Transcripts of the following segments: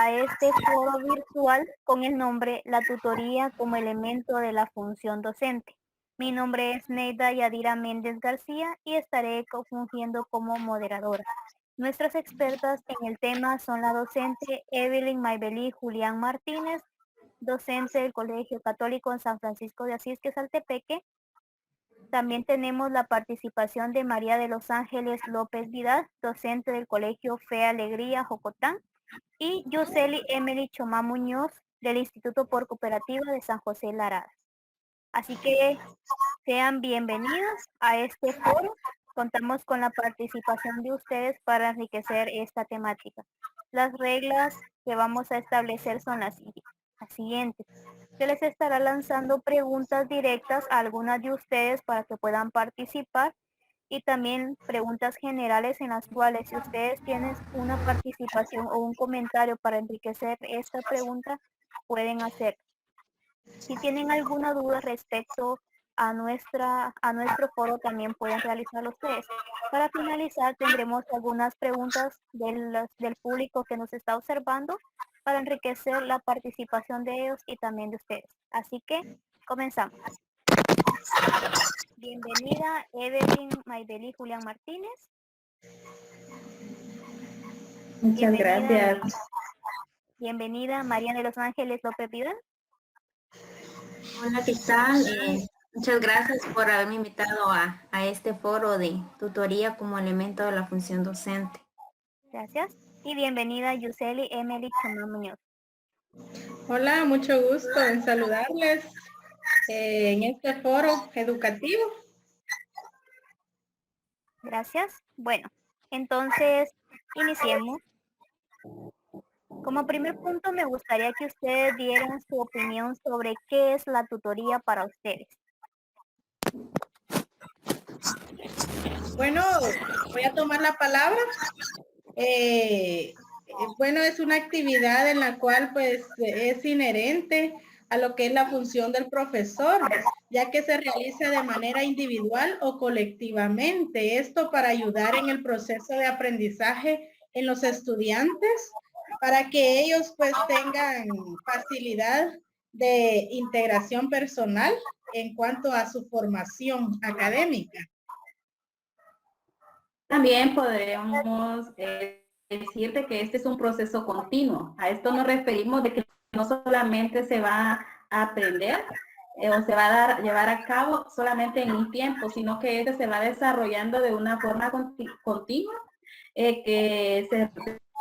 a este foro virtual con el nombre La tutoría como elemento de la función docente. Mi nombre es Neida Yadira Méndez García y estaré fungiendo como moderadora. Nuestras expertas en el tema son la docente Evelyn Maybelí Julián Martínez, docente del Colegio Católico en San Francisco de Asís, Quesaltepeque. También tenemos la participación de María de los Ángeles López Vidal, docente del Colegio Fe Alegría Jocotán, y Yoseli Emily Chomá Muñoz, del Instituto por Cooperativa de San José Larada. Así que sean bienvenidos a este foro. Contamos con la participación de ustedes para enriquecer esta temática. Las reglas que vamos a establecer son las siguientes. Se les estará lanzando preguntas directas a algunas de ustedes para que puedan participar y también preguntas generales en las cuales si ustedes tienen una participación o un comentario para enriquecer esta pregunta, pueden hacer. Si tienen alguna duda respecto a nuestro foro, también pueden realizarlo ustedes. Para finalizar, tendremos algunas preguntas del público que nos está observando para enriquecer la participación de ellos y también de ustedes. Así que comenzamos. Bienvenida Evelyn Maybelí Julián Martínez. Muchas gracias. Bienvenida María de los Ángeles López Vidal. Hola, ¿qué tal? Muchas gracias por haberme invitado a este foro de tutoría como elemento de la función docente. Gracias. Y bienvenida Yuseli Emily Chomá Muñoz. Hola, mucho gusto en saludarles en este foro educativo. Gracias. Bueno, entonces iniciemos. Como primer punto, me gustaría que ustedes dieran su opinión sobre qué es la tutoría para ustedes. Bueno, voy a tomar la palabra. Bueno, es una actividad en la cual pues es inherente a lo que es la función del profesor, ya que se realiza de manera individual o colectivamente. Esto para ayudar en el proceso de aprendizaje en los estudiantes, para que ellos pues tengan facilidad de integración personal en cuanto a su formación académica. También podríamos decirte que este es un proceso continuo. A esto nos referimos de que no solamente se va a aprender o se va a llevar a cabo solamente en un tiempo, sino que este se va desarrollando de una forma continua que se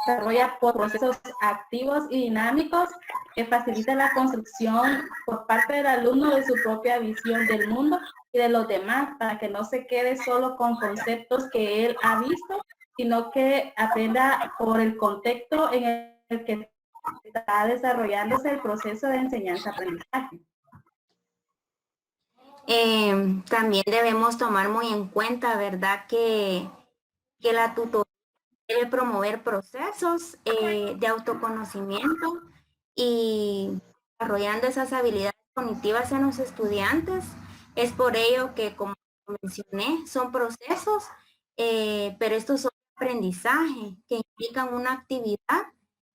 desarrolla por procesos activos y dinámicos que facilita la construcción por parte del alumno de su propia visión del mundo y de los demás, para que no se quede solo con conceptos que él ha visto, sino que aprenda por el contexto en el que está desarrollándose el proceso de enseñanza-aprendizaje. También debemos tomar muy en cuenta, ¿verdad?, que la tutoría debe promover procesos de autoconocimiento y desarrollando esas habilidades cognitivas en los estudiantes. Es por ello que, como mencioné, son procesos, pero estos son aprendizaje que implican una actividad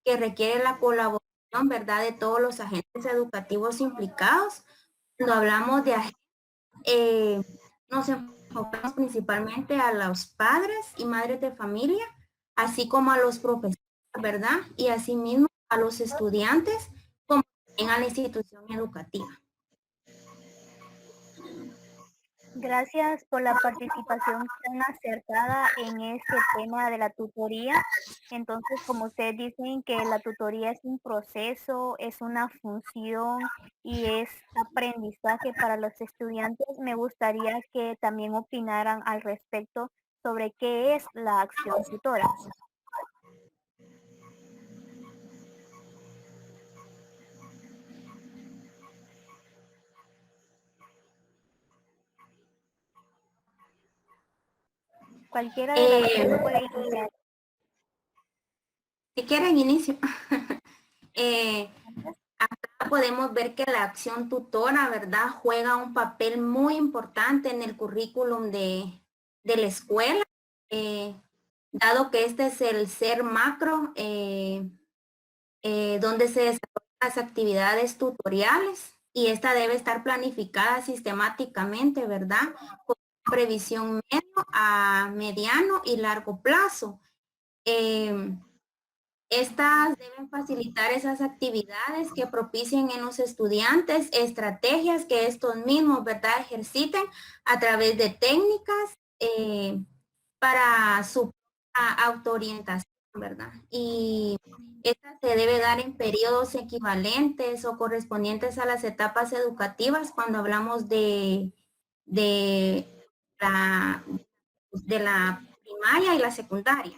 que requiere la colaboración, ¿verdad?, de todos los agentes educativos implicados. Cuando hablamos de agentes, nos enfocamos principalmente a los padres y madres de familia, así como a los profesores, ¿verdad? Y asimismo a los estudiantes, como también a la institución educativa. Gracias por la participación tan acertada en este tema de la tutoría. Entonces, como ustedes dicen que la tutoría es un proceso, es una función y es aprendizaje para los estudiantes, me gustaría que también opinaran al respecto sobre qué es la acción tutora. Cualquiera de las tres puede iniciar. Si quieren, inicio. Acá podemos ver que la acción tutora, ¿verdad?, juega un papel muy importante en el currículum de la escuela, dado que este es el ser macro donde se desarrollan las actividades tutoriales y esta debe estar planificada sistemáticamente, ¿verdad? Con previsión medio a mediano y largo plazo. Estas deben facilitar esas actividades que propicien en los estudiantes estrategias que estos mismos, ¿verdad?, ejerciten a través de técnicas para su autoorientación, ¿verdad? Y esta se debe dar en periodos equivalentes o correspondientes a las etapas educativas cuando hablamos de la primaria y la secundaria.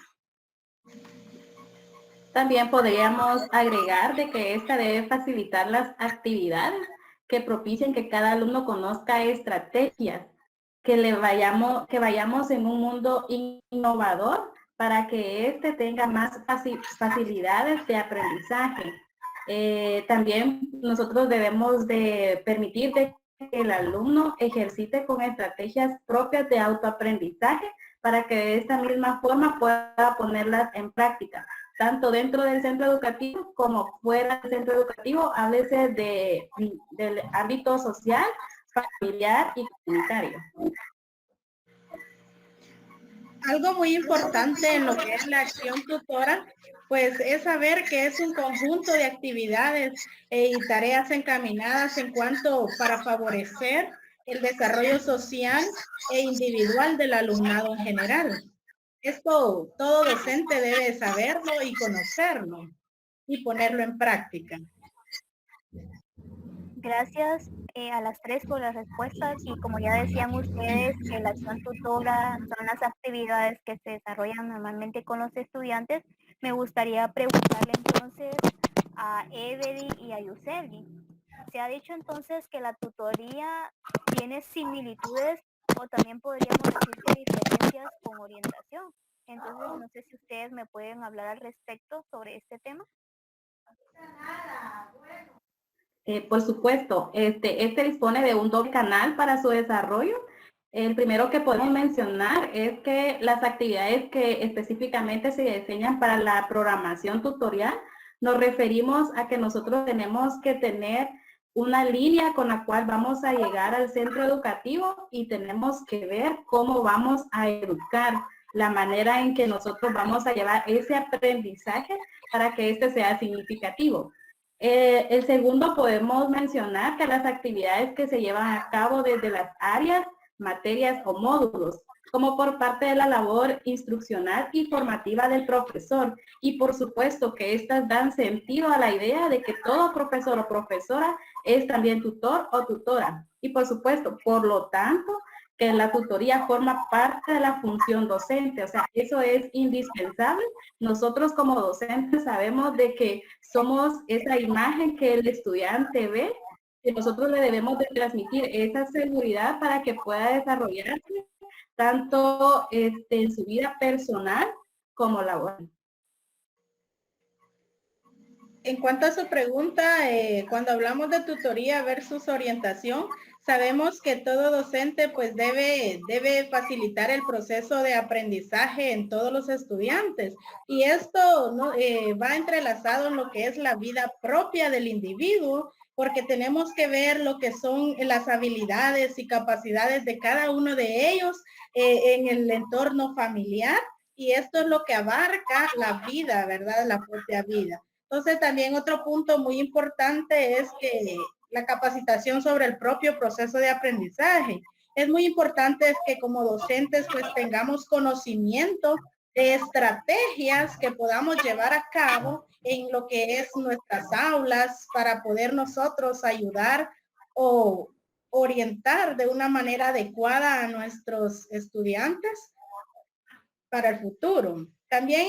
También podríamos agregar de que esta debe facilitar las actividades que propicien que cada alumno conozca estrategias, que vayamos en un mundo innovador para que éste tenga más facilidades de aprendizaje. También nosotros debemos de permitir que el alumno ejercite con estrategias propias de autoaprendizaje para que de esta misma forma pueda ponerlas en práctica, tanto dentro del centro educativo como fuera del centro educativo, háblese del ámbito social, familiar y comunitario. Algo muy importante en lo que es la acción tutora, pues es saber que es un conjunto de actividades y tareas encaminadas en cuanto para favorecer el desarrollo social e individual del alumnado en general. Esto todo docente debe saberlo y conocerlo y ponerlo en práctica. Gracias a las tres por las respuestas y como ya decían ustedes que la acción tutora son las actividades que se desarrollan normalmente con los estudiantes, me gustaría preguntarle entonces a Evedy y a Yuseli. Se ha dicho entonces que la tutoría tiene similitudes o también podríamos decir que diferencias con orientación. Entonces no sé si ustedes me pueden hablar al respecto sobre este tema. Por supuesto, este dispone de un doble canal para su desarrollo. El primero que podemos mencionar es que las actividades que específicamente se diseñan para la programación tutorial, nos referimos a que nosotros tenemos que tener una línea con la cual vamos a llegar al centro educativo y tenemos que ver cómo vamos a educar, la manera en que nosotros vamos a llevar ese aprendizaje para que este sea significativo. El segundo podemos mencionar que las actividades que se llevan a cabo desde las áreas, materias o módulos, como por parte de la labor instruccional y formativa del profesor. Y por supuesto que estas dan sentido a la idea de que todo profesor o profesora es también tutor o tutora. Y por supuesto, por lo tanto, que la tutoría forma parte de la función docente, o sea, eso es indispensable. Nosotros como docentes sabemos de que somos esa imagen que el estudiante ve, que nosotros le debemos de transmitir esa seguridad para que pueda desarrollarse tanto en su vida personal como laboral. En cuanto a su pregunta, cuando hablamos de tutoría versus orientación, sabemos que todo docente pues debe facilitar el proceso de aprendizaje en todos los estudiantes. Y esto ¿no? Va entrelazado en lo que es la vida propia del individuo, porque tenemos que ver lo que son las habilidades y capacidades de cada uno de ellos en el entorno familiar. Y esto es lo que abarca la vida, ¿verdad? La propia vida. Entonces, también otro punto muy importante es que la capacitación sobre el propio proceso de aprendizaje. Es muy importante que como docentes pues tengamos conocimiento de estrategias que podamos llevar a cabo en lo que es nuestras aulas para poder nosotros ayudar o orientar de una manera adecuada a nuestros estudiantes para el futuro. También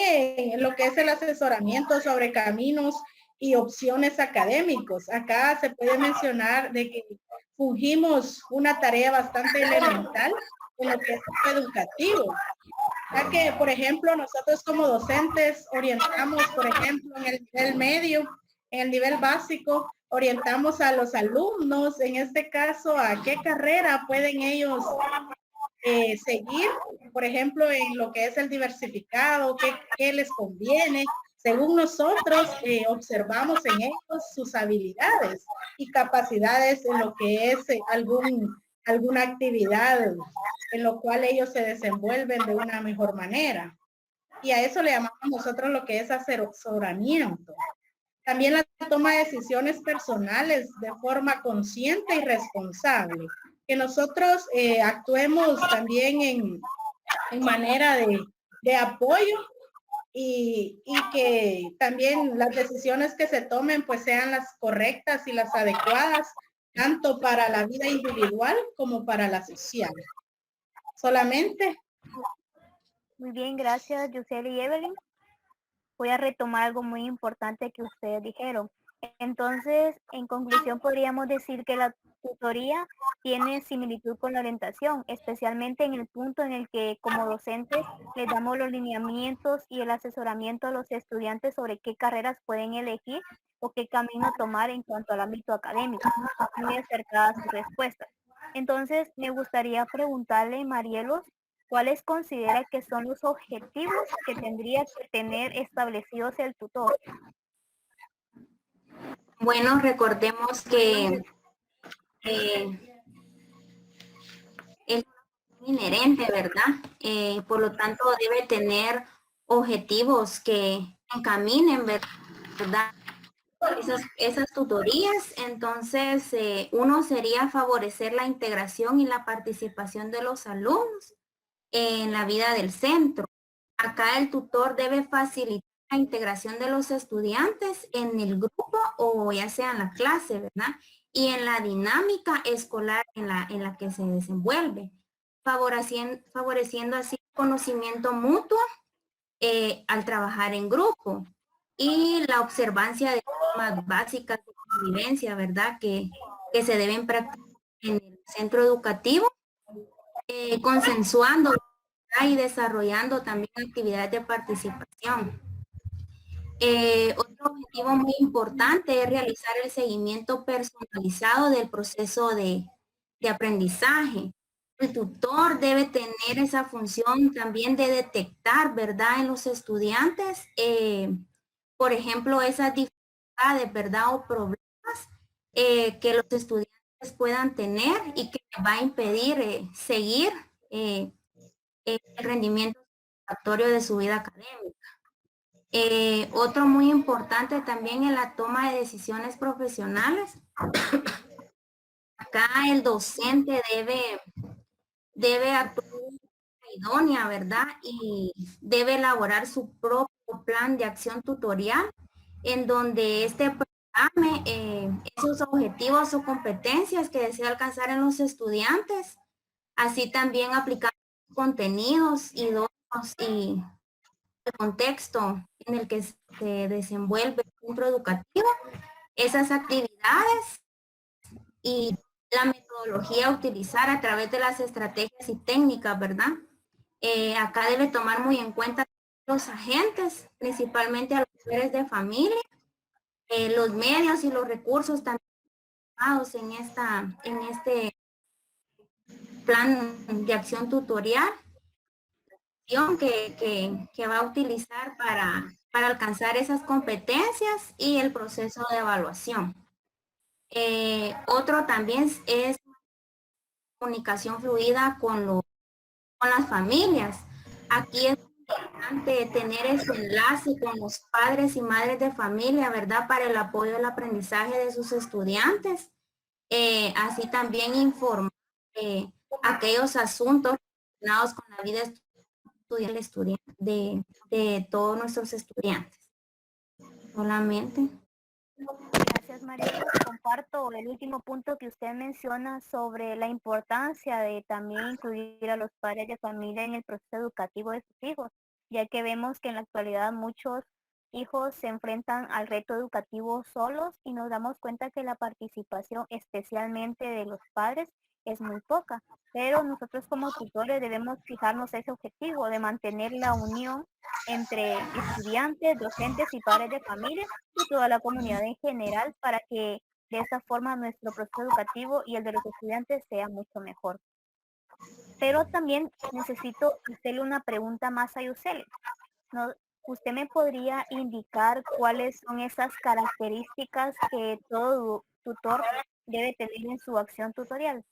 en lo que es el asesoramiento sobre caminos y opciones académicos. Acá se puede mencionar de que fungimos una tarea bastante elemental en lo que es educativo. Ya que, por ejemplo, nosotros como docentes orientamos, por ejemplo, en el nivel medio, en el nivel básico, orientamos a los alumnos, en este caso, a qué carrera pueden ellos seguir, por ejemplo, en lo que es el diversificado, qué les conviene, según nosotros observamos en ellos sus habilidades y capacidades en lo que es alguna actividad en lo cual ellos se desenvuelven de una mejor manera. Y a eso le llamamos nosotros lo que es asesoramiento. También la toma de decisiones personales de forma consciente y responsable. Que nosotros actuemos también en manera de apoyo y que también las decisiones que se tomen pues sean las correctas y las adecuadas, tanto para la vida individual como para la social. Solamente. Muy bien, gracias, Yuseli y Evelyn. Voy a retomar algo muy importante que ustedes dijeron. Entonces, en conclusión, podríamos decir que la tutoría tiene similitud con la orientación, especialmente en el punto en el que como docentes les damos los lineamientos y el asesoramiento a los estudiantes sobre qué carreras pueden elegir o qué camino tomar en cuanto al ámbito académico, muy acercadas a sus respuestas. Entonces, me gustaría preguntarle, Marielos, ¿cuáles considera que son los objetivos que tendría que tener establecidos el tutor? Bueno, recordemos que es inherente, ¿verdad? Por lo tanto, debe tener objetivos que encaminen, ¿verdad? Esas tutorías. Entonces, uno sería favorecer la integración y la participación de los alumnos en la vida del centro. Acá el tutor debe facilitar la integración de los estudiantes en el grupo o ya sea en la clase, ¿verdad? Y en la dinámica escolar en la que se desenvuelve, favoreciendo así conocimiento mutuo al trabajar en grupo y la observancia de normas básicas de convivencia, ¿verdad? Que se deben practicar en el centro educativo, consensuando y desarrollando también actividades de participación. Otro objetivo muy importante es realizar el seguimiento personalizado del proceso de aprendizaje. El tutor debe tener esa función también de detectar, ¿verdad?, en los estudiantes, por ejemplo, esas dificultades, ¿verdad?, o problemas que los estudiantes puedan tener y que les va a impedir seguir el rendimiento satisfactorio de su vida académica. Otro muy importante también en la toma de decisiones profesionales. Acá el docente debe actuar idónea, ¿verdad? Y debe elaborar su propio plan de acción tutorial en donde este programa esos objetivos o competencias que desea alcanzar en los estudiantes, así también aplicar contenidos idóneos y el contexto en el que se desenvuelve el centro educativo, esas actividades y la metodología a utilizar a través de las estrategias y técnicas, ¿verdad? Acá debe tomar muy en cuenta los agentes, principalmente a los padres de familia, los medios y los recursos también en este plan de acción tutorial que va a utilizar para alcanzar esas competencias y el proceso de evaluación. Otro también es comunicación fluida con las familias. Aquí es importante tener ese enlace con los padres y madres de familia, ¿verdad? Para el apoyo del aprendizaje de sus estudiantes. Así también informar aquellos asuntos relacionados con la vida de todos nuestros estudiantes. Solamente. Gracias, María. Comparto el último punto que usted menciona sobre la importancia de también incluir a los padres de familia en el proceso educativo de sus hijos, ya que vemos que en la actualidad muchos hijos se enfrentan al reto educativo solos y nos damos cuenta que la participación, especialmente de los padres, es muy poca. Pero nosotros como tutores debemos fijarnos ese objetivo de mantener la unión entre estudiantes, docentes y padres de familia y toda la comunidad en general para que de esa forma nuestro proceso educativo y el de los estudiantes sea mucho mejor. Pero también necesito hacerle una pregunta más a Yuseli. ¿Usted me podría indicar cuáles son esas características que todo tutor debe tener en su acción tutorial?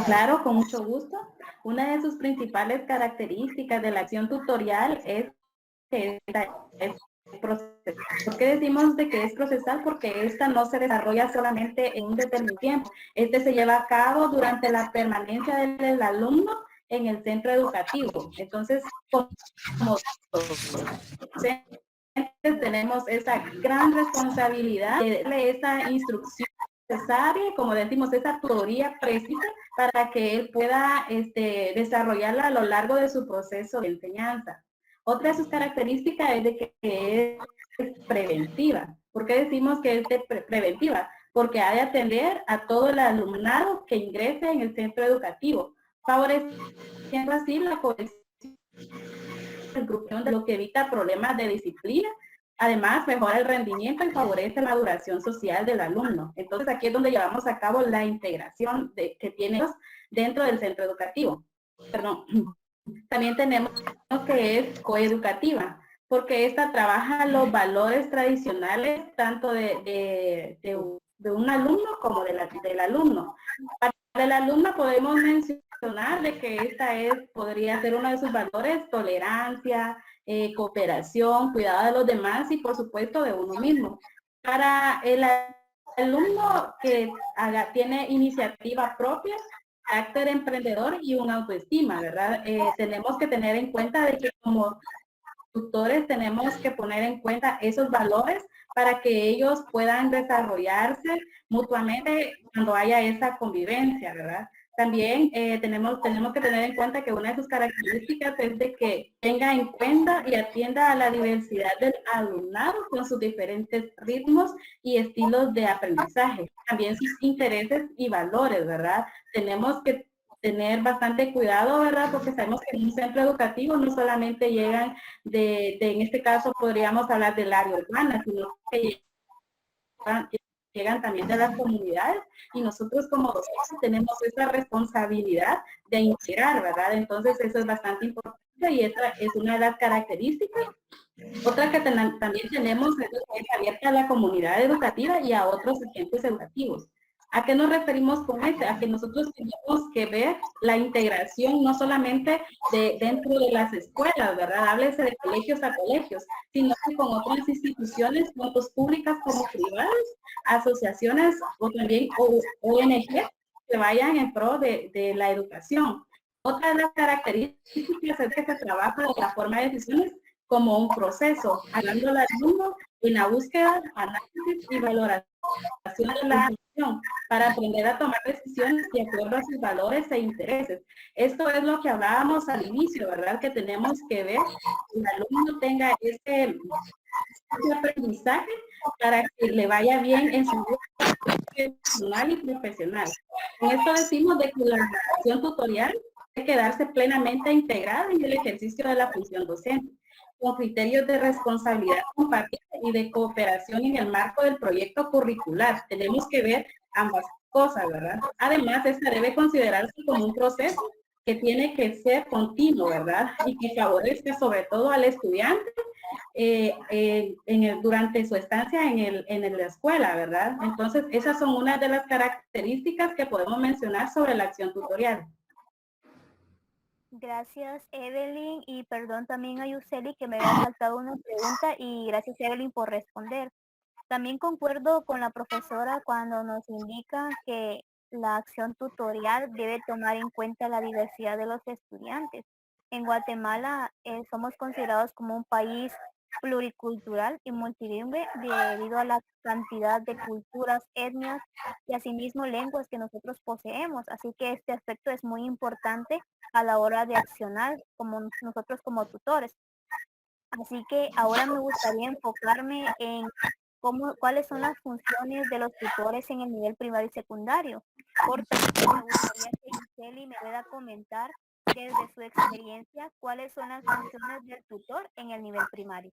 Claro, con mucho gusto. Una de sus principales características de la acción tutorial es que esta es procesal. ¿Por qué decimos de que es procesal? Porque esta no se desarrolla solamente en un determinado tiempo. Este se lleva a cabo durante la permanencia del alumno en el centro educativo. Entonces, como docentes tenemos esa gran responsabilidad de darle esa instrucción necesaria, como decimos, esa tutoría precisa para que él pueda desarrollarla a lo largo de su proceso de enseñanza. Otra de sus características es de que es preventiva. ¿Por qué decimos que es preventiva? Porque ha de atender a todo el alumnado que ingrese en el centro educativo, favoreciendo así la cohesión del grupo, de lo que evita problemas de disciplina. Además, mejora el rendimiento y favorece la maduración social del alumno. Entonces, aquí es donde llevamos a cabo la integración que tiene dentro del centro educativo. Perdón. También tenemos que es coeducativa, porque esta trabaja los valores tradicionales tanto de un alumno como del alumno. Para el alumno podemos mencionar de que podría ser uno de sus valores, tolerancia, cooperación, cuidado de los demás y por supuesto de uno mismo. Para el alumno que tiene iniciativa propia, carácter emprendedor y una autoestima, ¿verdad? Tenemos que tener en cuenta de que como tutores tenemos que poner en cuenta esos valores para que ellos puedan desarrollarse mutuamente cuando haya esa convivencia, ¿verdad? También tenemos que tener en cuenta que una de sus características es de que tenga en cuenta y atienda a la diversidad del alumnado con sus diferentes ritmos y estilos de aprendizaje. También sus intereses y valores, ¿verdad? Tenemos que tener bastante cuidado, ¿verdad? Porque sabemos que en un centro educativo no solamente llegan en este caso podríamos hablar del área urbana, sino que llegan también de las comunidades y nosotros como docentes tenemos esa responsabilidad de integrar, ¿verdad? Entonces eso es bastante importante y esta es una de las características. Otra que también tenemos es que es abierta a la comunidad educativa y a otros agentes educativos. ¿A qué nos referimos con esto? A que nosotros tenemos que ver la integración no solamente dentro de las escuelas, ¿verdad? Háblese de colegios a colegios, sino que con otras instituciones, tanto públicas como privadas, asociaciones o también ONG que vayan en pro de la educación. Otra de las características es que se trabaja de la forma de decisiones como un proceso, hablando al alumno en la búsqueda, análisis y valoración de la acción para aprender a tomar decisiones de acuerdo a sus valores e intereses. Esto es lo que hablábamos al inicio, ¿verdad? Que tenemos que ver que el alumno tenga este aprendizaje para que le vaya bien en su vida personal y profesional. Con esto decimos de que la acción tutorial debe quedarse plenamente integrada en el ejercicio de la función docente, con criterios de responsabilidad compartida y de cooperación en el marco del proyecto curricular. Tenemos que ver ambas cosas, ¿verdad? Además, esta debe considerarse como un proceso que tiene que ser continuo, ¿verdad? Y que favorezca sobre todo al estudiante durante su estancia en la escuela, ¿verdad? Entonces, esas son unas de las características que podemos mencionar sobre la acción tutorial. Gracias, Evelyn, y perdón también a Yuseli que me había saltado una pregunta y gracias, Evelyn, por responder. También concuerdo con la profesora cuando nos indica que la acción tutorial debe tomar en cuenta la diversidad de los estudiantes. En Guatemala somos considerados como un país pluricultural y multilingüe debido a la cantidad de culturas, etnias y asimismo lenguas que nosotros poseemos. Así que este aspecto es muy importante a la hora de accionar como nosotros como tutores. Así que ahora me gustaría enfocarme en cuáles son las funciones de los tutores en el nivel primario y secundario. Por tanto, me gustaría que Giseli me pueda comentar desde su experiencia cuáles son las funciones del tutor en el nivel primario.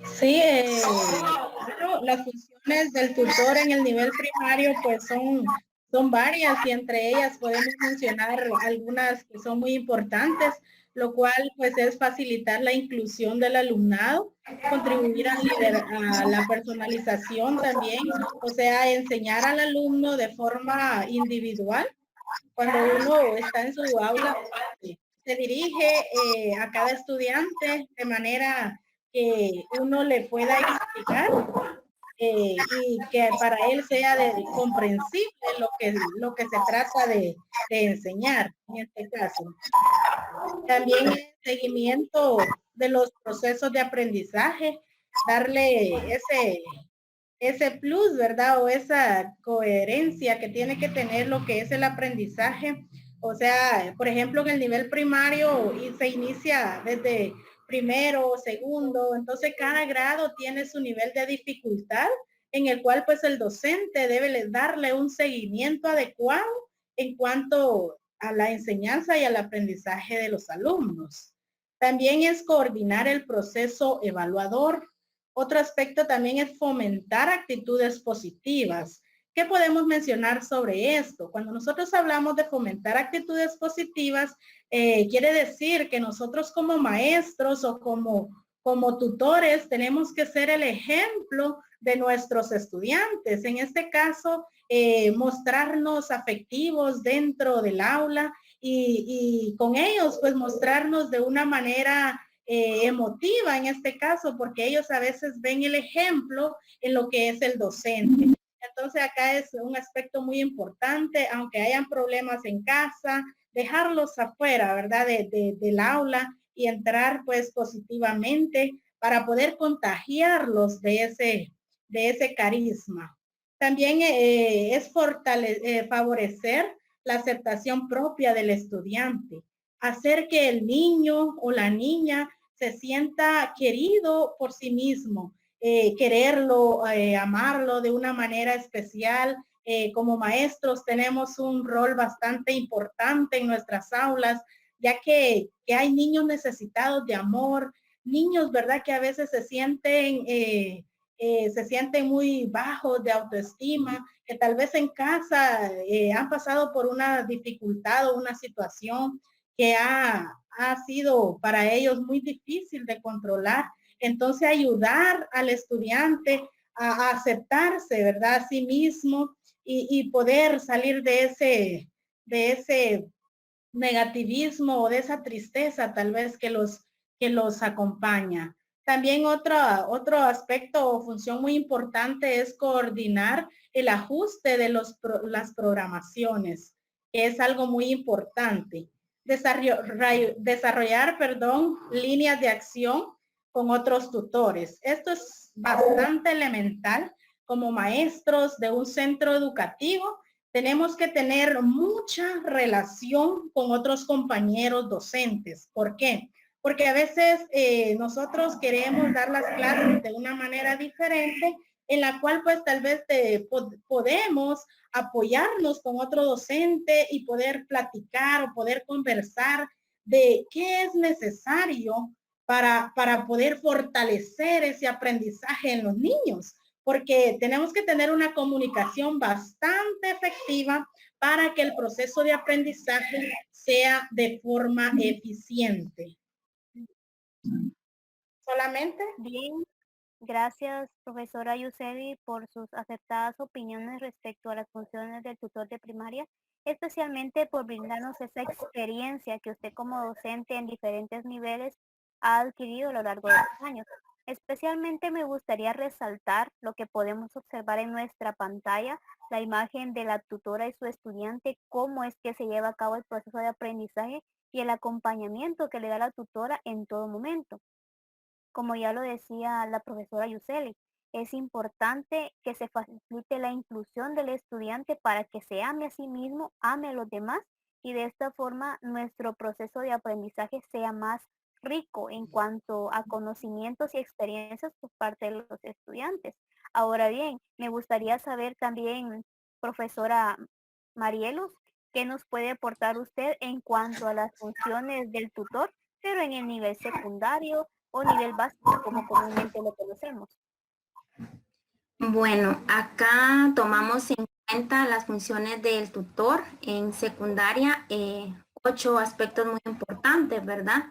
Sí, bueno, las funciones del tutor en el nivel primario pues son Son varias y entre ellas podemos mencionar algunas que son muy importantes, lo cual pues es facilitar la inclusión del alumnado, contribuir a la personalización también, o sea, enseñar al alumno de forma individual. Cuando uno está en su aula, se dirige a cada estudiante de manera que uno le pueda explicar y que para él sea comprensible lo que se trata de enseñar en este caso. También el seguimiento de los procesos de aprendizaje, darle ese plus, ¿verdad? O esa coherencia que tiene que tener lo que es el aprendizaje. O sea, por ejemplo, en el nivel primario y se inicia desde primero, segundo, entonces cada grado tiene su nivel de dificultad en el cual pues el docente debe darle un seguimiento adecuado en cuanto a la enseñanza y al aprendizaje de los alumnos. También es coordinar el proceso evaluador. Otro aspecto también es fomentar actitudes positivas. ¿Qué podemos mencionar sobre esto? Cuando nosotros hablamos de fomentar actitudes positivas, quiere decir que nosotros como maestros o como tutores tenemos que ser el ejemplo de nuestros estudiantes. En este caso, mostrarnos afectivos dentro del aula y con ellos pues mostrarnos de una manera emotiva en este caso, porque ellos a veces ven el ejemplo en lo que es el docente. Entonces acá es un aspecto muy importante, aunque hayan problemas en casa, dejarlos afuera, ¿verdad? Del aula y entrar pues positivamente para poder contagiarlos de ese carisma. También es favorecer la aceptación propia del estudiante, hacer que el niño o la niña se sienta querido por sí mismo, quererlo, amarlo de una manera especial. Como maestros tenemos un rol bastante importante en nuestras aulas, ya que hay niños necesitados de amor, niños, ¿verdad? Que a veces se sienten muy bajos de autoestima, que tal vez en casa han pasado por una dificultad o una situación que ha sido para ellos muy difícil de controlar. Entonces ayudar al estudiante a aceptarse, ¿verdad? A sí mismo y poder salir de ese negativismo o de esa tristeza tal vez que los acompaña. También otro aspecto o función muy importante es coordinar el ajuste de las programaciones, que es algo muy importante. Desarrollar, líneas de acción con otros tutores. Esto es bastante elemental como maestros de un centro educativo. Tenemos que tener mucha relación con otros compañeros docentes. ¿Por qué? Porque a veces nosotros queremos dar las clases de una manera diferente en la cual pues tal vez podemos apoyarnos con otro docente y poder platicar o poder conversar de qué es necesario para poder fortalecer ese aprendizaje en los niños, porque tenemos que tener una comunicación bastante efectiva para que el proceso de aprendizaje sea de forma eficiente. Solamente. Bien, gracias, profesora Yuseli, por sus acertadas opiniones respecto a las funciones del tutor de primaria, especialmente por brindarnos esa experiencia que usted como docente en diferentes niveles ha adquirido a lo largo de los años. Especialmente me gustaría resaltar lo que podemos observar en nuestra pantalla, la imagen de la tutora y su estudiante, cómo es que se lleva a cabo el proceso de aprendizaje y el acompañamiento que le da la tutora en todo momento. Como ya lo decía la profesora Yuseli, es importante que se facilite la inclusión del estudiante para que se ame a sí mismo, ame a los demás y de esta forma nuestro proceso de aprendizaje sea más rico en cuanto a conocimientos y experiencias por parte de los estudiantes. Ahora bien, me gustaría saber también, profesora Marielos, qué nos puede aportar usted en cuanto a las funciones del tutor, pero en el nivel secundario o nivel básico, como comúnmente lo conocemos. Bueno, acá tomamos en cuenta las funciones del tutor en secundaria, 8 aspectos muy importantes, ¿verdad?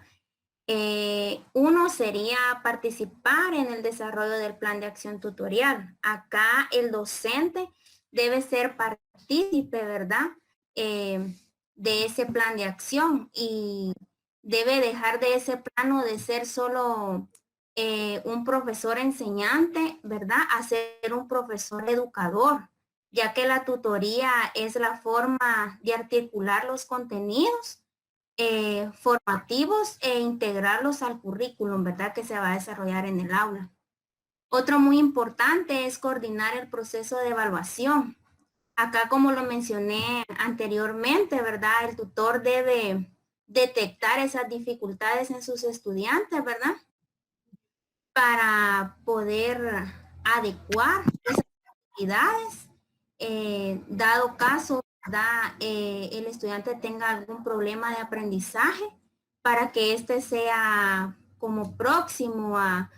Uno sería participar en el desarrollo del plan de acción tutorial. Acá el docente debe ser partícipe, ¿verdad? De ese plan de acción y debe dejar de ese plano de ser solo un profesor enseñante, ¿verdad? A ser un profesor educador, ya que la tutoría es la forma de articular los contenidos formativos e integrarlos al currículum, ¿verdad? Que se va a desarrollar en el aula. Otro muy importante es coordinar el proceso de evaluación. Acá, como lo mencioné anteriormente, ¿verdad? El tutor debe detectar esas dificultades en sus estudiantes, ¿verdad? Para poder adecuar esas actividades, dado caso, ¿verdad? El estudiante tenga algún problema de aprendizaje, para que éste sea como próximo a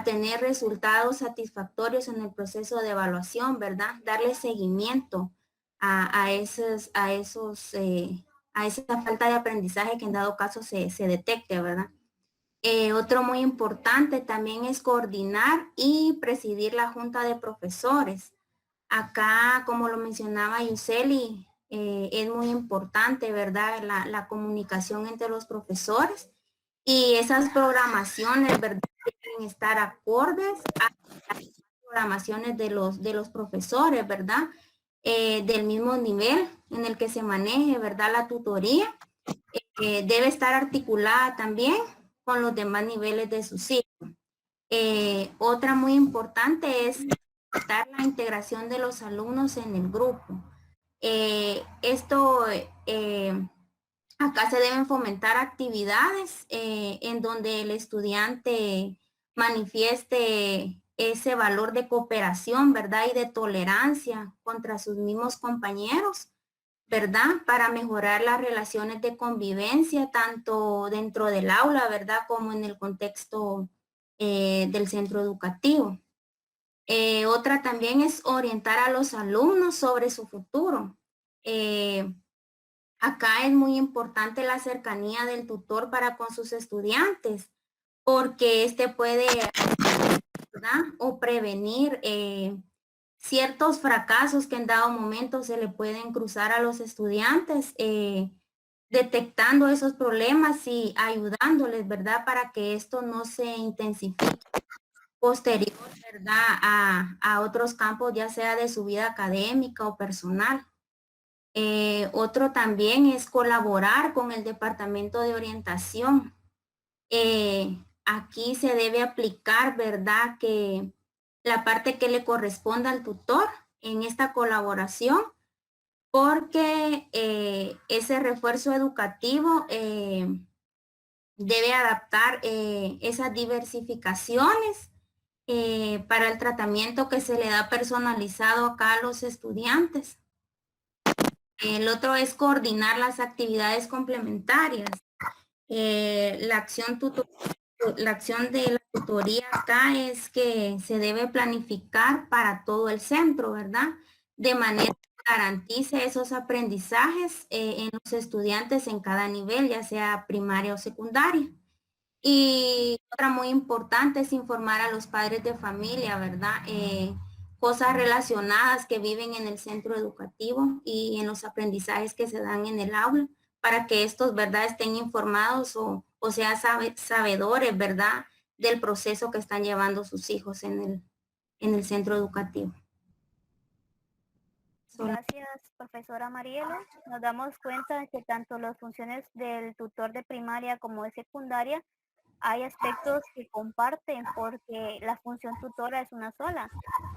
tener resultados satisfactorios en el proceso de evaluación, ¿verdad? Darle seguimiento a a esa falta de aprendizaje que en dado caso se detecte, ¿verdad? Otro muy importante también es coordinar y presidir la junta de profesores. Acá, como lo mencionaba Yuseli, es muy importante, ¿verdad? La comunicación entre los profesores y esas programaciones, ¿verdad? Deben estar acordes a las programaciones de los profesores, ¿verdad? Del mismo nivel en el que se maneje, ¿verdad? La tutoría debe estar articulada también con los demás niveles de su ciclo. Otra muy importante es la integración de los alumnos en el grupo. Esto, acá se deben fomentar actividades en donde el estudiante manifieste ese valor de cooperación, ¿verdad? Y de tolerancia contra sus mismos compañeros, ¿verdad? Para mejorar las relaciones de convivencia, tanto dentro del aula, ¿verdad? Como en el contexto del centro educativo. Otra también es orientar a los alumnos sobre su futuro. Acá es muy importante la cercanía del tutor para con sus estudiantes, porque este puede, ¿verdad? O prevenir ciertos fracasos que en dado momento se le pueden cruzar a los estudiantes, detectando esos problemas y ayudándoles, ¿verdad? Para que esto no se intensifique posterior, ¿verdad? A otros campos, ya sea de su vida académica o personal. Otro también es colaborar con el departamento de orientación. Aquí se debe aplicar, ¿verdad? Que la parte que le corresponda al tutor en esta colaboración, porque ese refuerzo educativo debe adaptar esas diversificaciones para el tratamiento que se le da personalizado acá a los estudiantes. El otro es coordinar las actividades complementarias. La acción la acción de la tutoría acá es que se debe planificar para todo el centro, ¿verdad? De manera que garantice esos aprendizajes en los estudiantes en cada nivel, ya sea primaria o secundaria. Y otra muy importante es informar a los padres de familia, ¿verdad? Cosas relacionadas que viven en el centro educativo y en los aprendizajes que se dan en el aula, para que estos, ¿verdad?, estén informados o sean sabedores, ¿verdad?, del proceso que están llevando sus hijos en el centro educativo. Gracias, profesora Marielo. Nos damos cuenta de que tanto las funciones del tutor de primaria como de secundaria hay aspectos que comparten porque la función tutora es una sola.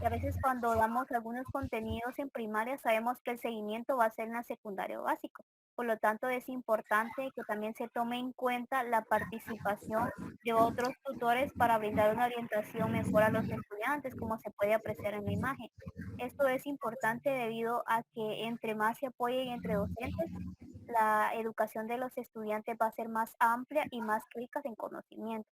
Y a veces cuando damos algunos contenidos en primaria sabemos que el seguimiento va a ser en la secundaria o básico. Por lo tanto, es importante que también se tome en cuenta la participación de otros tutores para brindar una orientación mejor a los estudiantes, como se puede apreciar en la imagen. Esto es importante debido a que entre más se apoyen entre docentes, la educación de los estudiantes va a ser más amplia y más rica en conocimiento.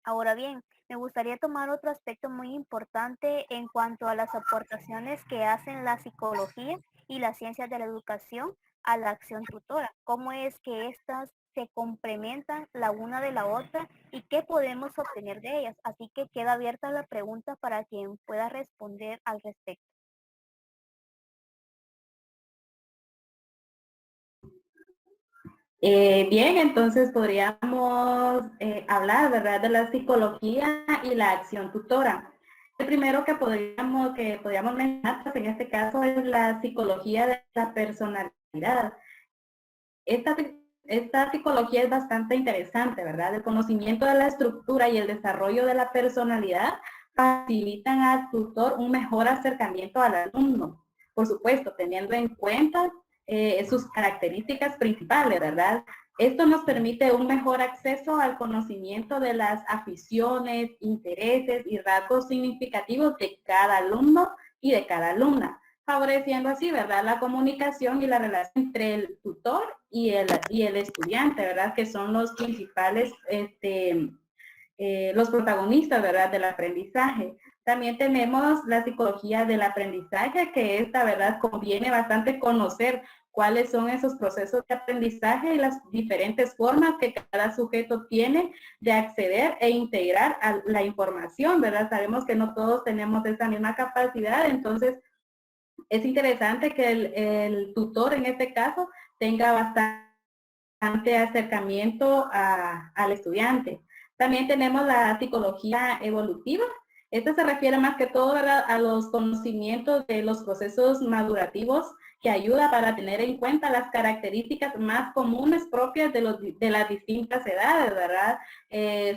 Ahora bien, me gustaría tomar otro aspecto muy importante en cuanto a las aportaciones que hacen la psicología y las ciencias de la educación a la acción tutora. ¿Cómo es que éstas se complementan la una de la otra y qué podemos obtener de ellas? Así que queda abierta la pregunta para quien pueda responder al respecto. Bien, entonces podríamos hablar, ¿verdad?, de la psicología y la acción tutora. El primero que podríamos mencionar, pues, en este caso, es la psicología de la personalidad. Esta, esta psicología es bastante interesante, ¿verdad? El conocimiento de la estructura y el desarrollo de la personalidad facilitan al tutor un mejor acercamiento al alumno. Por supuesto, teniendo en cuenta sus características principales, ¿verdad? Esto nos permite un mejor acceso al conocimiento de las aficiones, intereses y rasgos significativos de cada alumno y de cada alumna, favoreciendo así, ¿verdad?, la comunicación y la relación entre el tutor y el estudiante, ¿verdad?, que son los principales, los protagonistas, ¿verdad?, del aprendizaje. También tenemos la psicología del aprendizaje, que esta, ¿verdad?, conviene bastante conocer cuáles son esos procesos de aprendizaje y las diferentes formas que cada sujeto tiene de acceder e integrar a la información, ¿verdad? Sabemos que no todos tenemos esa misma capacidad, entonces es interesante que el tutor en este caso tenga bastante acercamiento al estudiante. También tenemos la psicología evolutiva. Esta se refiere más que todo, ¿verdad?, a los conocimientos de los procesos madurativos que ayuda para tener en cuenta las características más comunes propias de las distintas edades, ¿verdad?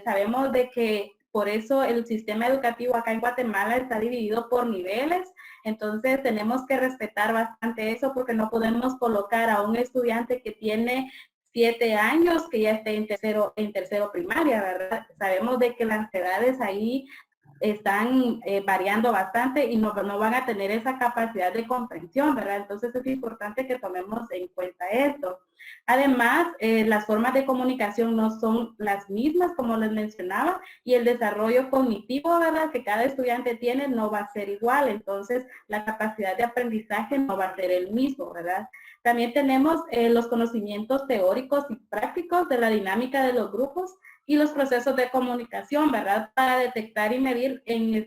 Sabemos de que por eso el sistema educativo acá en Guatemala está dividido por niveles. Entonces tenemos que respetar bastante eso porque no podemos colocar a un estudiante que tiene 7 años que ya esté en tercero primaria, ¿verdad? Sabemos de que las edades ahí están variando bastante y no van a tener esa capacidad de comprensión, ¿verdad? Entonces es importante que tomemos en cuenta esto. Además, las formas de comunicación no son las mismas, como les mencionaba, y el desarrollo cognitivo, ¿verdad?, que cada estudiante tiene no va a ser igual, entonces la capacidad de aprendizaje no va a ser el mismo, ¿verdad? También tenemos los conocimientos teóricos y prácticos de la dinámica de los grupos y los procesos de comunicación, ¿verdad?, para detectar y medir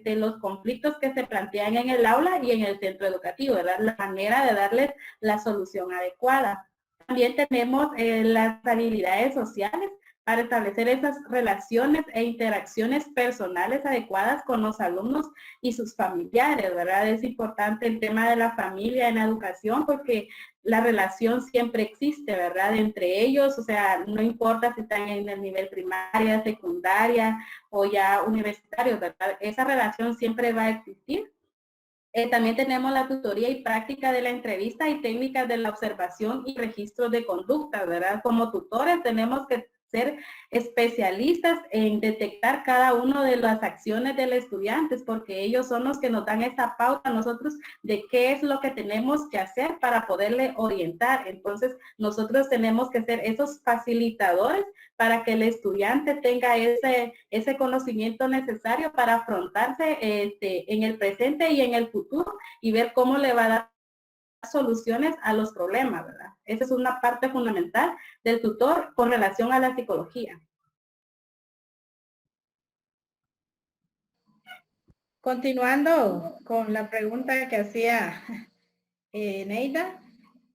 los conflictos que se plantean en el aula y en el centro educativo, ¿verdad?, la manera de darles la solución adecuada. También tenemos las habilidades sociales para establecer esas relaciones e interacciones personales adecuadas con los alumnos y sus familiares, ¿verdad? Es importante el tema de la familia en la educación porque la relación siempre existe, ¿verdad?, entre ellos, o sea, no importa si están en el nivel primaria, secundaria o ya universitario, ¿verdad? Esa relación siempre va a existir. También tenemos la tutoría y práctica de la entrevista y técnicas de la observación y registro de conducta, ¿verdad? Como tutores tenemos que ser especialistas en detectar cada una de las acciones del estudiante, porque ellos son los que nos dan esa pauta a nosotros de qué es lo que tenemos que hacer para poderle orientar. Entonces, nosotros tenemos que ser esos facilitadores para que el estudiante tenga ese conocimiento necesario para afrontarse en el presente y en el futuro y ver cómo le va a dar soluciones a los problemas, ¿verdad? Esa es una parte fundamental del tutor con relación a la psicología. Continuando con la pregunta que hacía Neida,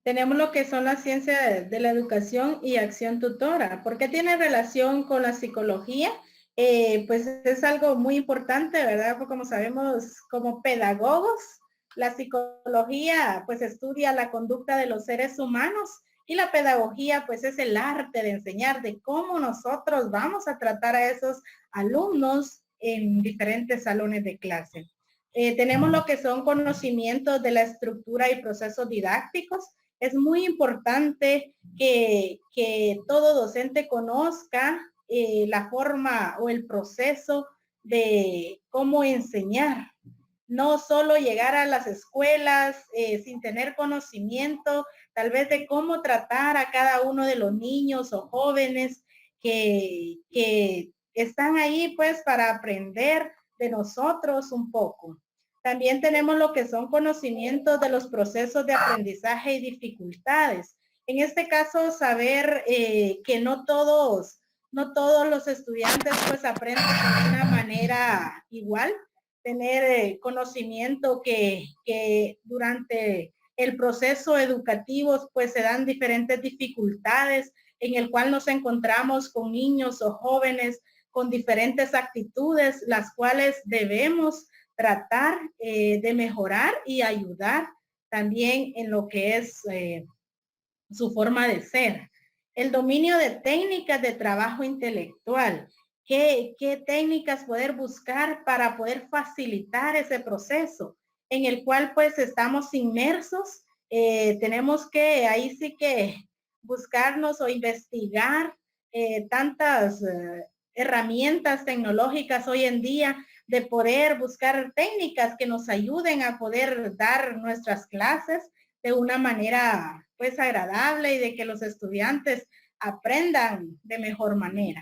tenemos lo que son las ciencias de la educación y acción tutora. ¿Por qué tiene relación con la psicología? Pues es algo muy importante, ¿verdad? Porque como sabemos, como pedagogos, la psicología pues estudia la conducta de los seres humanos y la pedagogía pues es el arte de enseñar de cómo nosotros vamos a tratar a esos alumnos en diferentes salones de clase. Tenemos lo que son conocimientos de la estructura y procesos didácticos. Es muy importante que todo docente conozca la forma o el proceso de cómo enseñar. No solo llegar a las escuelas sin tener conocimiento, tal vez de cómo tratar a cada uno de los niños o jóvenes que están ahí pues para aprender de nosotros un poco. También tenemos lo que son conocimientos de los procesos de aprendizaje y dificultades. En este caso, saber que no todos los estudiantes pues aprenden de una manera igual, tener conocimiento que durante el proceso educativo pues se dan diferentes dificultades en el cual nos encontramos con niños o jóvenes con diferentes actitudes, las cuales debemos tratar de mejorar y ayudar también en lo que es su forma de ser. El dominio de técnicas de trabajo intelectual. ¿Qué técnicas poder buscar para poder facilitar ese proceso en el cual pues estamos inmersos? Tenemos que ahí sí que buscarnos o investigar tantas herramientas tecnológicas hoy en día de poder buscar técnicas que nos ayuden a poder dar nuestras clases de una manera pues agradable y de que los estudiantes aprendan de mejor manera.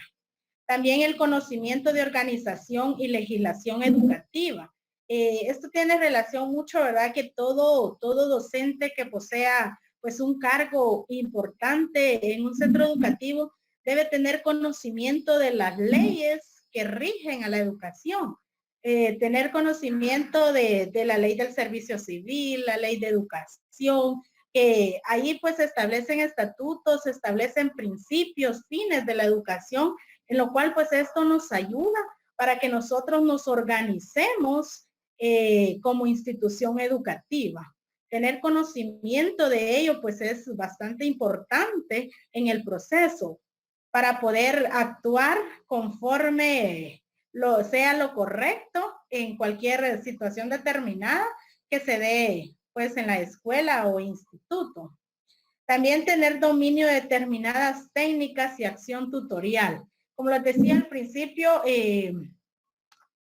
También el conocimiento de organización y legislación educativa. Esto tiene relación mucho, ¿verdad? Que todo docente que posea pues un cargo importante en un centro educativo debe tener conocimiento de las leyes que rigen a la educación. Tener conocimiento de la ley del servicio civil, la ley de educación, que ahí pues se establecen estatutos, se establecen principios, fines de la educación, en lo cual pues esto nos ayuda para que nosotros nos organicemos como institución educativa. Tener conocimiento de ello pues es bastante importante en el proceso para poder actuar conforme sea lo correcto en cualquier situación determinada que se dé pues en la escuela o instituto. También tener dominio de determinadas técnicas y acción tutorial. Como les decía al principio,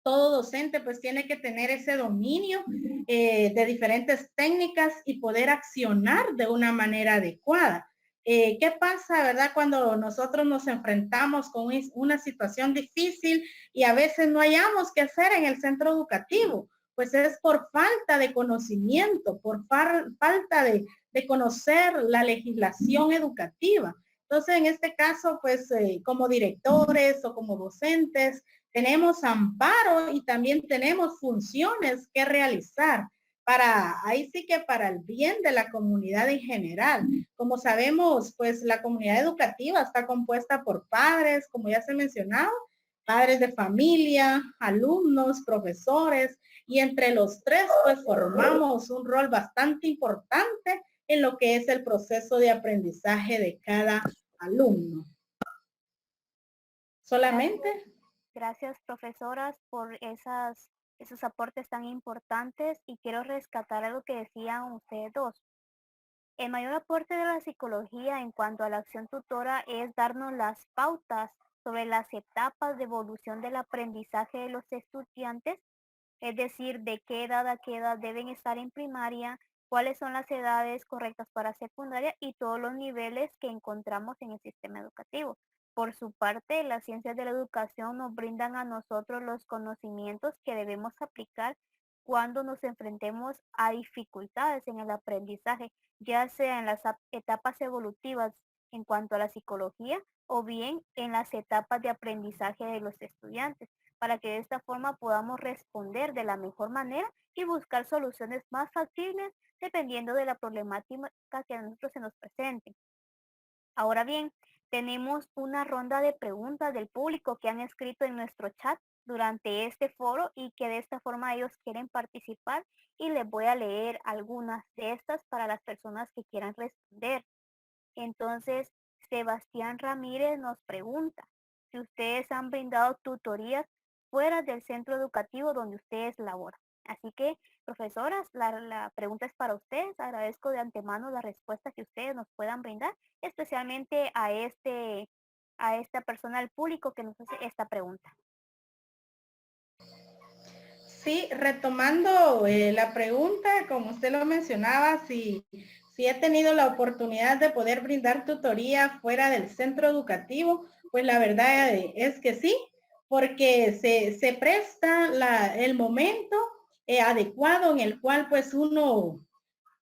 todo docente pues tiene que tener ese dominio de diferentes técnicas y poder accionar de una manera adecuada. ¿Qué pasa, verdad, cuando nosotros nos enfrentamos con una situación difícil y a veces no hayamos qué hacer en el centro educativo? Pues es por falta de conocimiento, por falta de conocer la legislación educativa. Entonces, en este caso, pues como directores o como docentes, tenemos amparo y también tenemos funciones que realizar ahí sí que para el bien de la comunidad en general. Como sabemos, pues la comunidad educativa está compuesta por padres, como ya se mencionaba, padres de familia, alumnos, profesores, y entre los tres pues formamos un rol bastante importante en lo que es el proceso de aprendizaje de cada alumno. Solamente. Gracias, profesoras, por esos aportes tan importantes, y quiero rescatar algo que decían ustedes dos. El mayor aporte de la psicología en cuanto a la acción tutora es darnos las pautas sobre las etapas de evolución del aprendizaje de los estudiantes, es decir, de qué edad a qué edad deben estar en primaria, cuáles son las edades correctas para secundaria y todos los niveles que encontramos en el sistema educativo. Por su parte, las ciencias de la educación nos brindan a nosotros los conocimientos que debemos aplicar cuando nos enfrentemos a dificultades en el aprendizaje, ya sea en las etapas evolutivas en cuanto a la psicología o bien en las etapas de aprendizaje de los estudiantes, para que de esta forma podamos responder de la mejor manera y buscar soluciones más factibles dependiendo de la problemática que a nosotros se nos presente. Ahora bien, tenemos una ronda de preguntas del público que han escrito en nuestro chat durante este foro y que de esta forma ellos quieren participar, y les voy a leer algunas de estas para las personas que quieran responder. Entonces, Sebastián Ramírez nos pregunta si ustedes han brindado tutorías fuera del centro educativo donde ustedes laboran. Así que, profesoras, la pregunta es para ustedes. Agradezco de antemano la respuesta que ustedes nos puedan brindar, especialmente a esta persona del público que nos hace esta pregunta. Sí, retomando la pregunta, como usted lo mencionaba, si he tenido la oportunidad de poder brindar tutoría fuera del centro educativo, pues la verdad es que sí. porque se presta el momento adecuado en el cual pues uno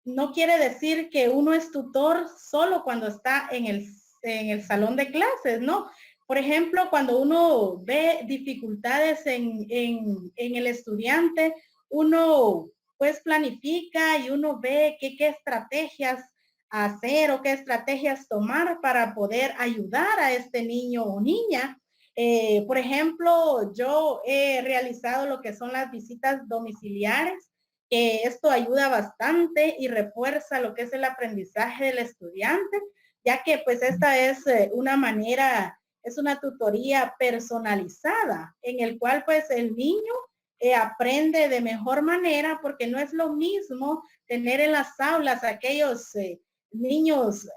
no quiere decir que uno es tutor solo cuando está en el salón de clases, ¿no? Por ejemplo, cuando uno ve dificultades en el estudiante, uno pues planifica y uno ve qué estrategias hacer o qué estrategias tomar para poder ayudar a este niño o niña. Por ejemplo, yo he realizado lo que son las visitas domiciliares. Esto ayuda bastante y refuerza lo que es el aprendizaje del estudiante, ya que pues esta es una manera, es una tutoría personalizada en el cual pues el niño aprende de mejor manera, porque no es lo mismo tener en las aulas aquellos niños,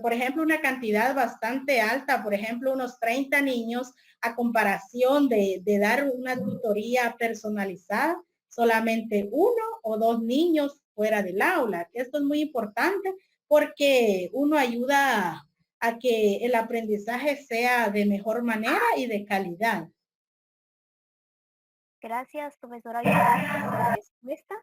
por ejemplo, una cantidad bastante alta, por ejemplo, unos 30 niños, a comparación de dar una tutoría personalizada, solamente uno o dos niños fuera del aula. Esto es muy importante porque uno ayuda a que el aprendizaje sea de mejor manera y de calidad. Gracias, profesora Yolanda, por la respuesta.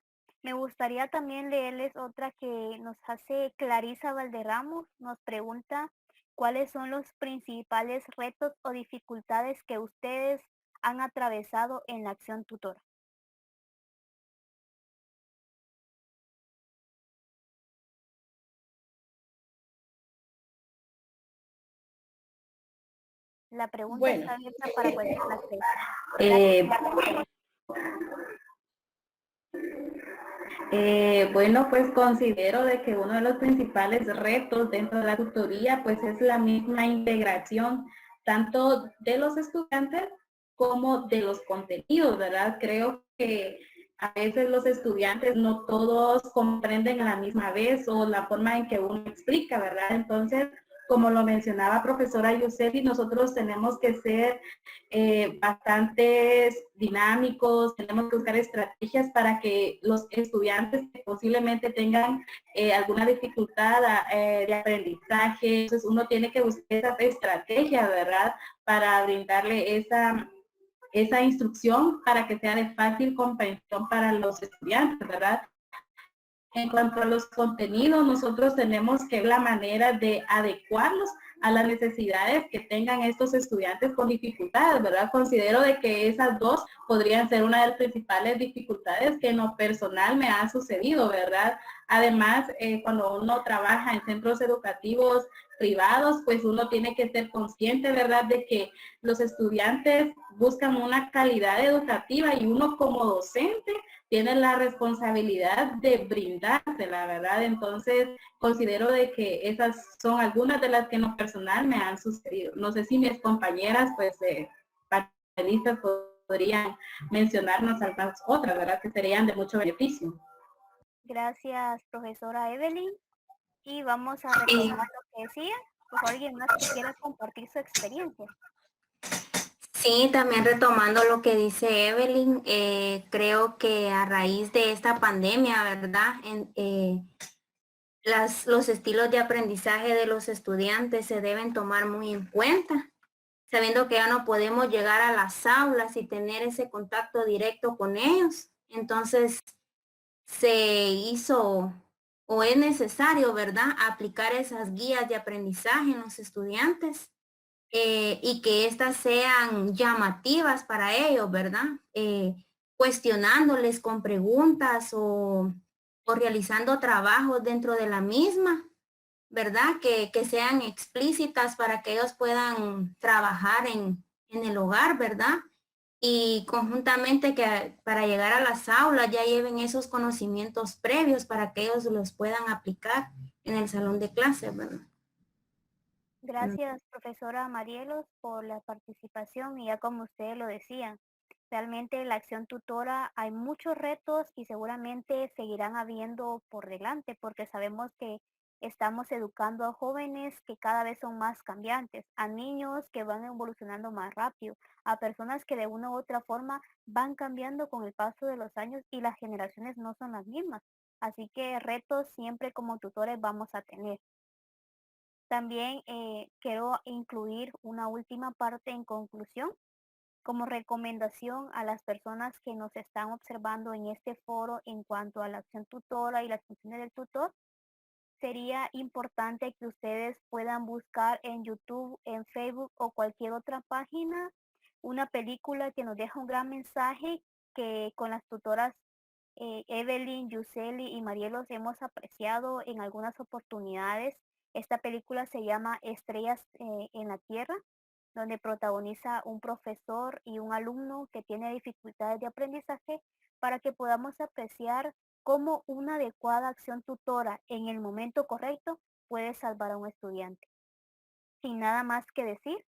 Me gustaría también leerles otra que nos hace Clarisa Valderramos. Nos pregunta cuáles son los principales retos o dificultades que ustedes han atravesado en la acción tutora. La pregunta Bueno, está abierta para cualquiera que Eh, bueno, pues considero de que uno de los principales retos dentro de la tutoría pues es la misma integración tanto de los estudiantes como de los contenidos, ¿verdad? Creo que a veces los estudiantes no todos comprenden a la misma vez o la forma en que uno explica, ¿verdad? Entonces, como lo mencionaba profesora Yuseli, nosotros tenemos que ser bastante dinámicos, tenemos que buscar estrategias para que los estudiantes que posiblemente tengan alguna dificultad de aprendizaje, entonces uno tiene que buscar esas estrategias, ¿verdad? Para brindarle esa instrucción para que sea de fácil comprensión para los estudiantes, ¿verdad? En cuanto a los contenidos, nosotros tenemos que ver la manera de adecuarlos a las necesidades que tengan estos estudiantes con dificultades, ¿verdad? Considero de que esas dos podrían ser una de las principales dificultades que en lo personal me ha sucedido, ¿verdad? Además, cuando uno trabaja en centros educativos privados, pues uno tiene que ser consciente, ¿verdad?, de que los estudiantes buscan una calidad educativa y uno como docente tiene la responsabilidad de brindarse, la verdad. Entonces, considero de que esas son algunas de las que en lo personal me han sucedido. No sé si mis compañeras, pues, panelistas podrían mencionarnos algunas otras, ¿verdad? Que serían de mucho beneficio. Gracias, profesora Evelyn. Y vamos a retomar lo que decía. Por favor, alguien más que quiera compartir su experiencia. Sí, también retomando lo que dice Evelyn, creo que a raíz de esta pandemia, ¿verdad? Los estilos de aprendizaje de los estudiantes se deben tomar muy en cuenta, sabiendo que ya no podemos llegar a las aulas y tener ese contacto directo con ellos. Entonces, se hizo o es necesario, ¿verdad?, aplicar esas guías de aprendizaje en los estudiantes y que éstas sean llamativas para ellos, ¿verdad? Cuestionándoles con preguntas o realizando trabajos dentro de la misma, ¿verdad? Que sean explícitas para que ellos puedan trabajar en el hogar, ¿verdad? Y conjuntamente que para llegar a las aulas ya lleven esos conocimientos previos para que ellos los puedan aplicar en el salón de clases, ¿verdad? Gracias, profesora Marielos, por la participación y ya como ustedes lo decían, realmente la acción tutora hay muchos retos y seguramente seguirán habiendo por delante porque sabemos que estamos educando a jóvenes que cada vez son más cambiantes, a niños que van evolucionando más rápido, a personas que de una u otra forma van cambiando con el paso de los años y las generaciones no son las mismas. Así que retos siempre como tutores vamos a tener. También quiero incluir una última parte en conclusión. Como recomendación a las personas que nos están observando en este foro en cuanto a la acción tutora y las funciones del tutor, sería importante que ustedes puedan buscar en YouTube, en Facebook o cualquier otra página una película que nos deja un gran mensaje que con las tutoras Evelyn, Yuseli y Marielos hemos apreciado en algunas oportunidades. Esta película se llama Estrellas en la Tierra, donde protagoniza un profesor y un alumno que tiene dificultades de aprendizaje para que podamos apreciar cómo una adecuada acción tutora en el momento correcto puede salvar a un estudiante. Sin nada más que decir,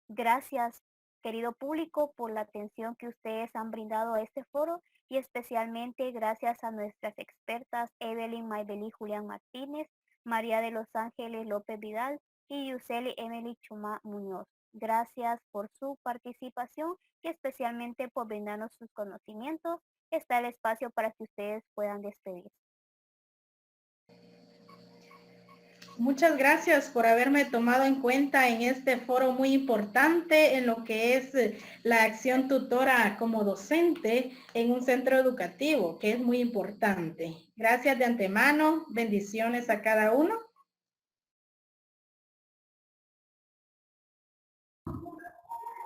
gracias, querido público, por la atención que ustedes han brindado a este foro y especialmente gracias a nuestras expertas Evelyn Maybelí Julián Martínez, María de los Ángeles López Vidal y Yuseli Emily Chuma Muñoz. Gracias por su participación y especialmente por brindarnos sus conocimientos. Está el espacio para que ustedes puedan despedirse. Muchas gracias por haberme tomado en cuenta en este foro muy importante en lo que es la acción tutora como docente en un centro educativo, que es muy importante. Gracias de antemano, bendiciones a cada uno.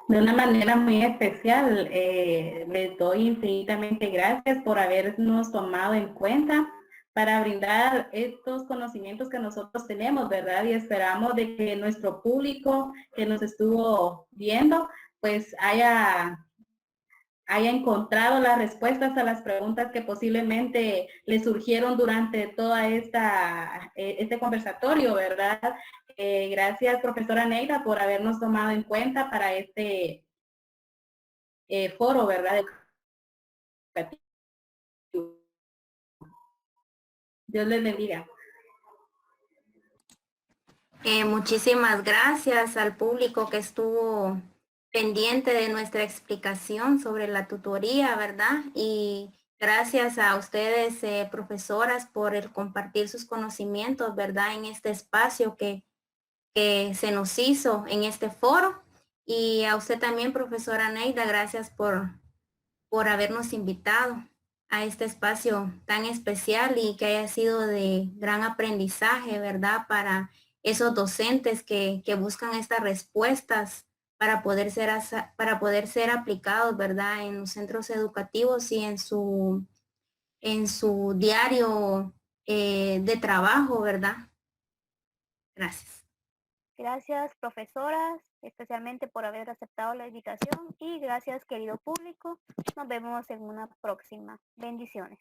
De una manera muy especial, les doy infinitamente gracias por habernos tomado en cuenta para brindar estos conocimientos que nosotros tenemos, ¿verdad? Y esperamos de que nuestro público que nos estuvo viendo, pues haya encontrado las respuestas a las preguntas que posiblemente le surgieron durante toda este conversatorio, ¿verdad? Gracias, profesora Neida, por habernos tomado en cuenta para este foro, ¿verdad? Dios les bendiga. Muchísimas gracias al público que estuvo pendiente de nuestra explicación sobre la tutoría, ¿verdad? Y gracias a ustedes, profesoras, por el compartir sus conocimientos, ¿verdad? En este espacio que se nos hizo en este foro. Y a usted también, profesora Neida, gracias por habernos invitado a este espacio tan especial y que haya sido de gran aprendizaje, ¿verdad? Para esos docentes que buscan estas respuestas para poder ser aplicados, ¿verdad? En los centros educativos y en su diario de trabajo, ¿verdad? Gracias. Gracias, profesoras, especialmente por haber aceptado la invitación y gracias, querido público. Nos vemos en una próxima. Bendiciones.